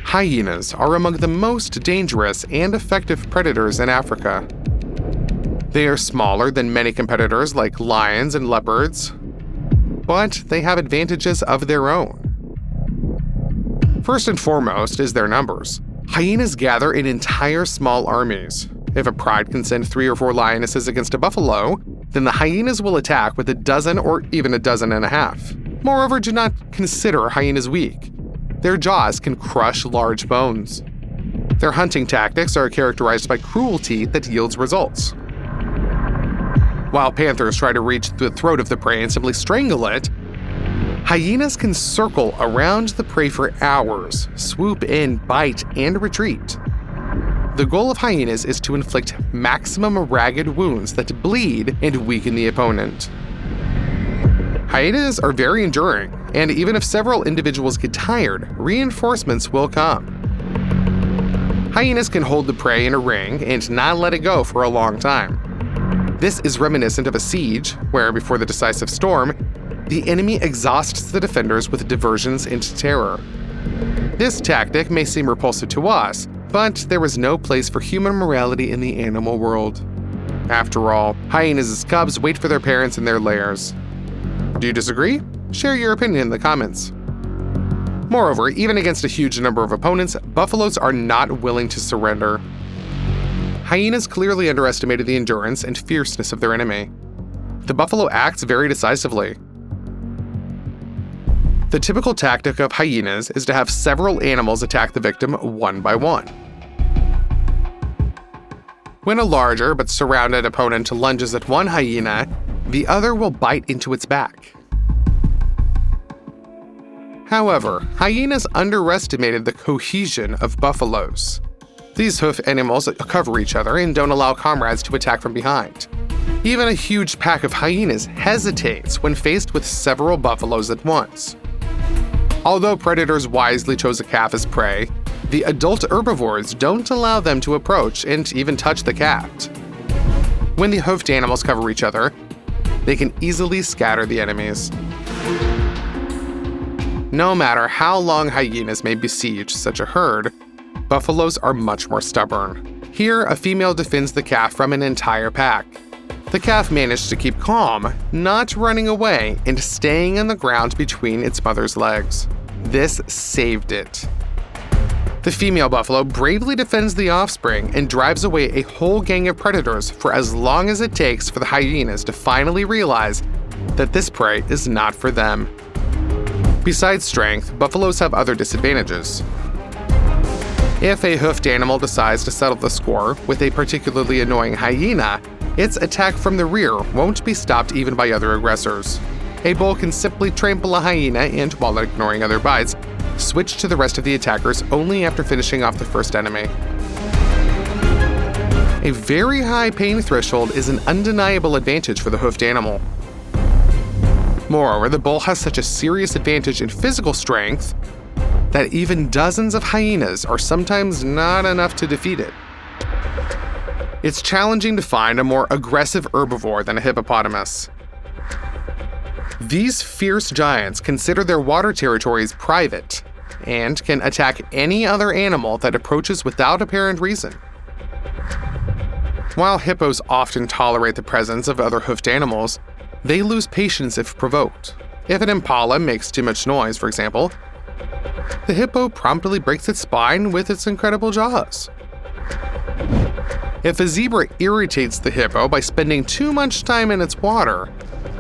Hyenas are among the most dangerous and effective predators in Africa. They are smaller than many competitors like lions and leopards, but they have advantages of their own. First and foremost is their numbers. Hyenas gather in entire small armies. If a pride can send 3 or 4 lionesses against a buffalo, then the hyenas will attack with a dozen or even a dozen and a half. Moreover, do not consider hyenas weak. Their jaws can crush large bones. Their hunting tactics are characterized by cruelty that yields results. While panthers try to reach the throat of the prey and simply strangle it, hyenas can circle around the prey for hours, swoop in, bite, and retreat. The goal of hyenas is to inflict maximum ragged wounds that bleed and weaken the opponent. Hyenas are very enduring, and even if several individuals get tired, reinforcements will come. Hyenas can hold the prey in a ring and not let it go for a long time. This is reminiscent of a siege, where before the decisive storm, the enemy exhausts the defenders with diversions into terror. This tactic may seem repulsive to us, but there is no place for human morality in the animal world. After all, hyenas' cubs wait for their parents in their lairs. Do you disagree? Share your opinion in the comments. Moreover, even against a huge number of opponents, buffaloes are not willing to surrender. Hyenas clearly underestimated the endurance and fierceness of their enemy. The buffalo acts very decisively. The typical tactic of hyenas is to have several animals attack the victim one by one. When a larger but surrounded opponent lunges at one hyena, the other will bite into its back. However, hyenas underestimated the cohesion of buffaloes. These hoof animals cover each other and don't allow comrades to attack from behind. Even a huge pack of hyenas hesitates when faced with several buffaloes at once. Although predators wisely chose a calf as prey, the adult herbivores don't allow them to approach and even touch the calf. When the hoofed animals cover each other, they can easily scatter the enemies. No matter how long hyenas may besiege such a herd, buffaloes are much more stubborn. Here, a female defends the calf from an entire pack. The calf managed to keep calm, not running away and staying on the ground between its mother's legs. This saved it. The female buffalo bravely defends the offspring and drives away a whole gang of predators for as long as it takes for the hyenas to finally realize that this prey is not for them. Besides strength, buffaloes have other disadvantages. If a hoofed animal decides to settle the score with a particularly annoying hyena, its attack from the rear won't be stopped even by other aggressors. A bull can simply trample a hyena and, while ignoring other bites, switch to the rest of the attackers only after finishing off the first enemy. A very high pain threshold is an undeniable advantage for the hoofed animal. Moreover, the bull has such a serious advantage in physical strength that even dozens of hyenas are sometimes not enough to defeat it. It's challenging to find a more aggressive herbivore than a hippopotamus. These fierce giants consider their water territories private and can attack any other animal that approaches without apparent reason. While hippos often tolerate the presence of other hoofed animals, they lose patience if provoked. If an impala makes too much noise, for example, the hippo promptly breaks its spine with its incredible jaws. If a zebra irritates the hippo by spending too much time in its water,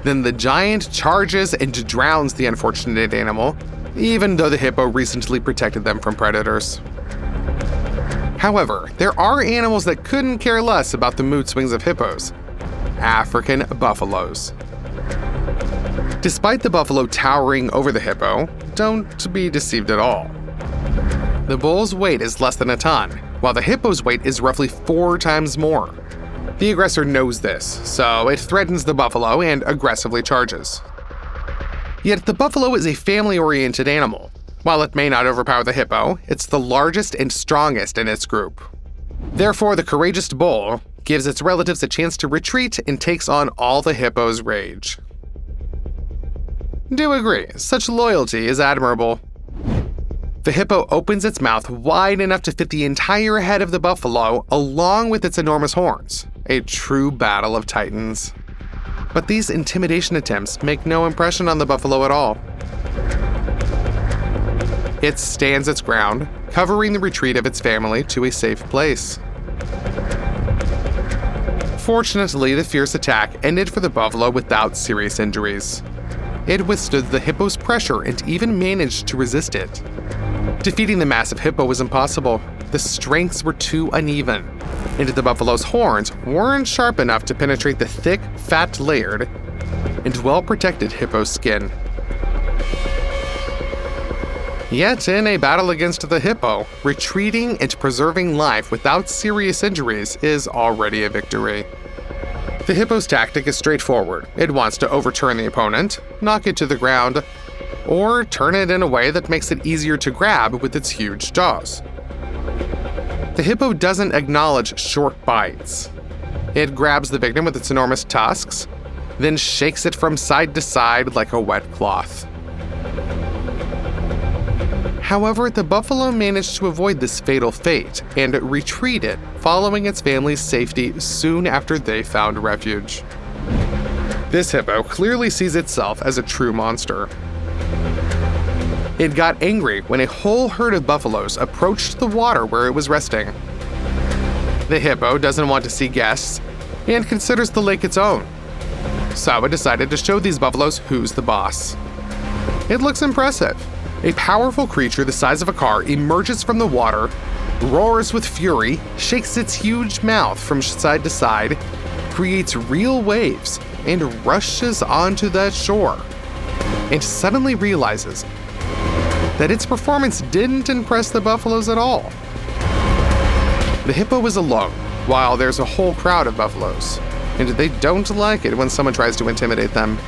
then the giant charges and drowns the unfortunate animal, even though the hippo recently protected them from predators. However, there are animals that couldn't care less about the mood swings of hippos: African buffaloes. Despite the buffalo towering over the hippo, don't be deceived at all. The bull's weight is less than a ton, while the hippo's weight is roughly 4 times more. The aggressor knows this, so it threatens the buffalo and aggressively charges. Yet the buffalo is a family-oriented animal. While it may not overpower the hippo, it's the largest and strongest in its group. Therefore, the courageous bull gives its relatives a chance to retreat and takes on all the hippo's rage. Do agree, such loyalty is admirable. The hippo opens its mouth wide enough to fit the entire head of the buffalo along with its enormous horns. A true battle of titans. But these intimidation attempts make no impression on the buffalo at all. It stands its ground, covering the retreat of its family to a safe place. Fortunately, the fierce attack ended for the buffalo without serious injuries. It withstood the hippo's pressure and even managed to resist it. Defeating the massive hippo was impossible. The strengths were too uneven, and the buffalo's horns weren't sharp enough to penetrate the thick, fat-layered, and well-protected hippo's skin. Yet, in a battle against the hippo, retreating and preserving life without serious injuries is already a victory. The hippo's tactic is straightforward. It wants to overturn the opponent, knock it to the ground, or turn it in a way that makes it easier to grab with its huge jaws. The hippo doesn't acknowledge short bites. It grabs the victim with its enormous tusks, then shakes it from side to side like a wet cloth. However, the buffalo managed to avoid this fatal fate and retreated, following its family's safety soon after they found refuge. This hippo clearly sees itself as a true monster. It got angry when a whole herd of buffaloes approached the water where it was resting. The hippo doesn't want to see guests and considers the lake its own. So it decided to show these buffaloes who's the boss. It looks impressive. A powerful creature the size of a car emerges from the water, roars with fury, shakes its huge mouth from side to side, creates real waves, and rushes onto that shore, and suddenly realizes that its performance didn't impress the buffaloes at all. The hippo is alone, while there's a whole crowd of buffaloes, and they don't like it when someone tries to intimidate them.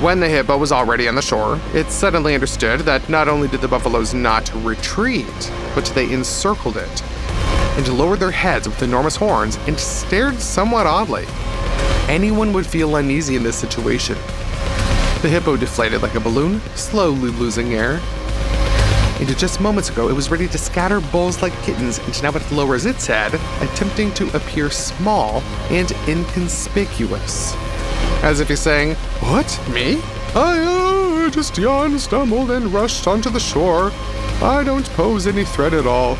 When the hippo was already on the shore, it suddenly understood that not only did the buffaloes not retreat, but they encircled it and lowered their heads with enormous horns and stared somewhat oddly. Anyone would feel uneasy in this situation. The hippo deflated like a balloon, slowly losing air. And just moments ago, it was ready to scatter bulls like kittens, and now it lowers its head, attempting to appear small and inconspicuous. As if he's saying, "What, me? I just yawned, stumbled, and rushed onto the shore. I don't pose any threat at all.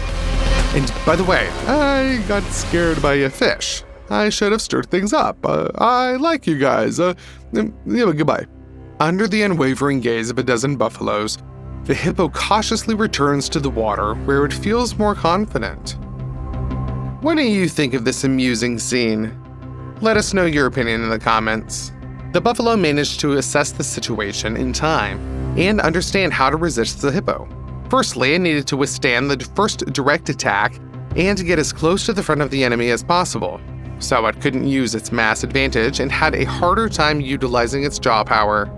And by the way, I got scared by a fish. I should have stirred things up. I like you guys. Goodbye." Under the unwavering gaze of a dozen buffaloes, the hippo cautiously returns to the water where it feels more confident. What do you think of this amusing scene? Let us know your opinion in the comments. The buffalo managed to assess the situation in time and understand how to resist the hippo. Firstly, it needed to withstand the first direct attack and get as close to the front of the enemy as possible, so it couldn't use its mass advantage and had a harder time utilizing its jaw power.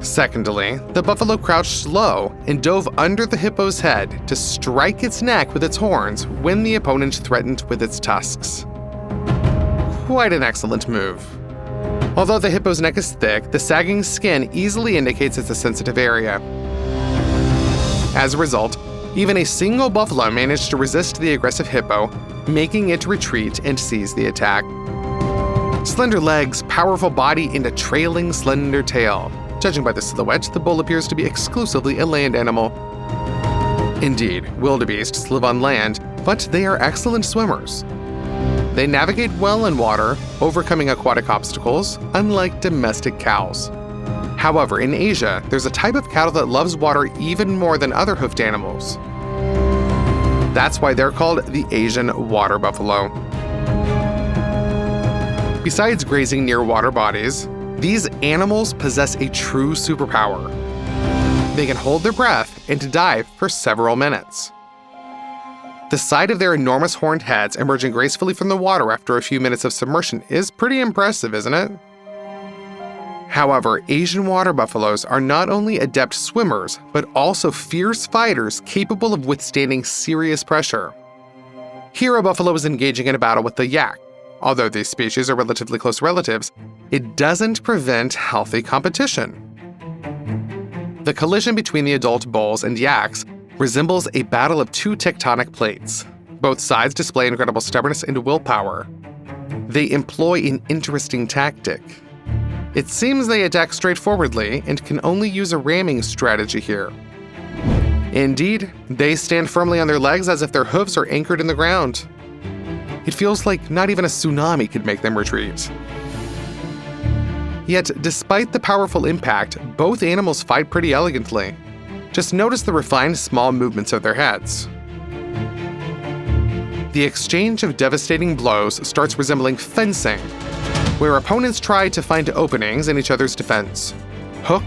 Secondly, the buffalo crouched low and dove under the hippo's head to strike its neck with its horns when the opponent threatened with its tusks. Quite an excellent move. Although the hippo's neck is thick, the sagging skin easily indicates it's a sensitive area. As a result, even a single buffalo managed to resist the aggressive hippo, making it retreat and seize the attack. Slender legs, powerful body, and a trailing slender tail. Judging by the silhouette, the bull appears to be exclusively a land animal. Indeed, wildebeests live on land, but they are excellent swimmers. They navigate well in water, overcoming aquatic obstacles, unlike domestic cows. However, in Asia, there's a type of cattle that loves water even more than other hoofed animals. That's why they're called the Asian water buffalo. Besides grazing near water bodies, these animals possess a true superpower. They can hold their breath and dive for several minutes. The sight of their enormous horned heads emerging gracefully from the water after a few minutes of submersion is pretty impressive, isn't it? However, Asian water buffaloes are not only adept swimmers, but also fierce fighters capable of withstanding serious pressure. Here, a buffalo is engaging in a battle with the yak. Although these species are relatively close relatives, it doesn't prevent healthy competition. The collision between the adult bulls and yaks resembles a battle of two tectonic plates. Both sides display incredible stubbornness and willpower. They employ an interesting tactic. It seems they attack straightforwardly and can only use a ramming strategy here. Indeed, they stand firmly on their legs as if their hooves are anchored in the ground. It feels like not even a tsunami could make them retreat. Yet, despite the powerful impact, both animals fight pretty elegantly. Just notice the refined small movements of their heads. The exchange of devastating blows starts resembling fencing, where opponents try to find openings in each other's defense. Hook,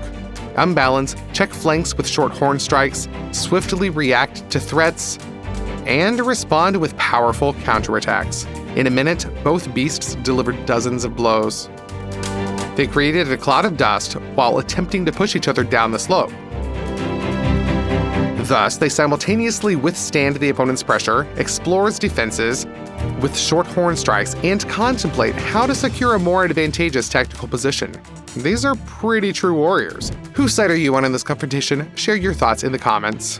unbalance, check flanks with short horn strikes, swiftly react to threats, and respond with powerful counterattacks. In a minute, both beasts delivered dozens of blows. They created a cloud of dust while attempting to push each other down the slope. Thus, they simultaneously withstand the opponent's pressure, explore its defenses with short horn strikes, and contemplate how to secure a more advantageous tactical position. These are pretty true warriors. Whose side are you on in this confrontation? Share your thoughts in the comments.